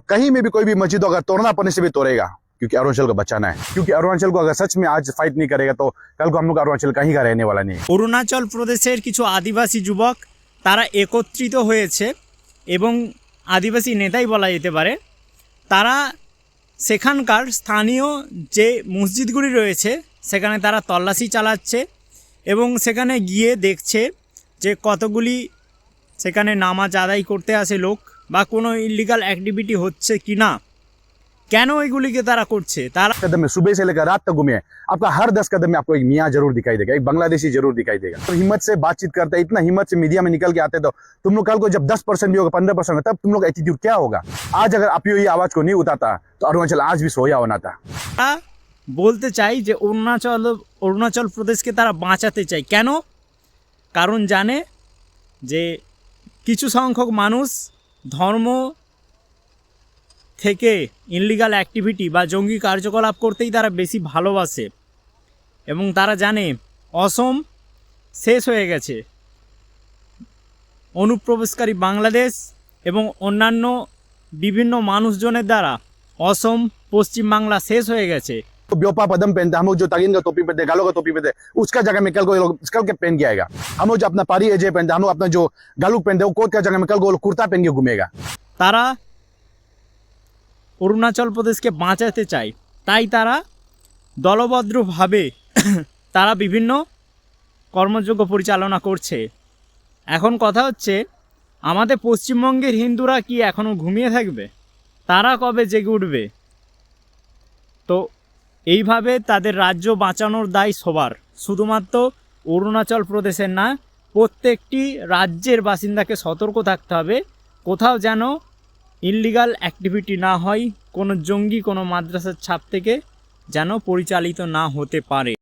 कहीं में भी कोई भी मस्जिद अगर तोड़ना पड़ने से भी तोड़ेगा, क्योंकि अरुणाचल को बचाना है। क्योंकि अरुणाचल को अगर सच में आज फाइट नहीं करेगा तो कल को हम लोग अरुणाचल कहीं का रहने वाला नहीं। অরুণাচল প্রদেশের কিছু আদিবাসী যুবক তারা একত্রিত হয়েছে এবং আদিবাসী নেতাই বলা যেতে পারে। তারা সেখানকার স্থানীয় যে মসজিদগুলি রয়েছে সেখানে তারা তল্লাশি চালাচ্ছে এবং সেখানে গিয়ে দেখছে যে কতগুলি সেখানে নামাজ আদায় করতে আসে লোক বা কোনো ইলিগাল অ্যাক্টিভিটি হচ্ছে কি না, কেন এগুলিকে তারা করছে। তারা कदम में सुबह से लेकर रात तक घूमे, आपका हर 10 कदम में आपको एक मियाँ जरूर दिखाई देगा, एक बांग्लादेशी जरूर दिखाई देगा। तो हिम्मत से बातचीत करते, इतना हिम्मत से मीडिया में निकल के आते, तो तुम लोग कल को जब 10% भी होगा, 15% होगा, तब तुम लोग एटीट्यूड क्या होगा। आज अगर आप ये आवाज को नहीं उठाता तो अरुणाचल आज भी सोया होना था। বলতে চাই যে অরুণাচল প্রদেশকে তারা বাঁচাতে চায়। কেন? কারণ জানে যে কিছু সংখ্যক মানুষ ধর্ম থেকে ইনলিগাল অ্যাক্টিভিটি বা জঙ্গি কার্যকলাপ করতেই তারা বেশি ভালোবাসে এবং তারা জানে অসম শেষ হয়ে গেছে, অনুপ্রবেশকারী বাংলাদেশ এবং অন্যান্য বিভিন্ন মানুষজনের দ্বারা অসম পশ্চিমবাংলা শেষ হয়ে গেছে। तो ब्योपा पदम पहनते, हम लोग जो तागिन का टोपी पहनते, गालो का टोपी पहनते, उसका जगह में कल को ये लोग स्कल के पहन के आएगा। हम लोग जो अपना पारी एजे पहनते, हम लोग अपना जो गालू पहनते, वो कोट का जगह में कल को कुर्ता पहन के घूमेगा। তারা অরুণাচল প্রদেশকে বাঁচাতে চায়, তাই তারা দলবদ্ধভাবে তারা বিভিন্ন কর্মযজ্ঞ পরিচালনা করছে। এখন কথা হচ্ছে, আমাদের পশ্চিমবঙ্গের হিন্দুরা কি এখনও ঘুমিয়ে থাকবে? তারা কবে জেগে উঠবে? তো এইভাবে তাদের রাজ্য বাঁচানোর দায় সবার, শুধুমাত্র অরুণাচল প্রদেশের না, প্রত্যেকটি রাজ্যের বাসিন্দাকে সতর্ক থাকতে হবে কোথাও যেন ইললিগাল অ্যাক্টিভিটি না হয়, কোনো জঙ্গি কোনো মাদ্রাসার ছাপ থেকে যেন পরিচালিত না হতে পারে।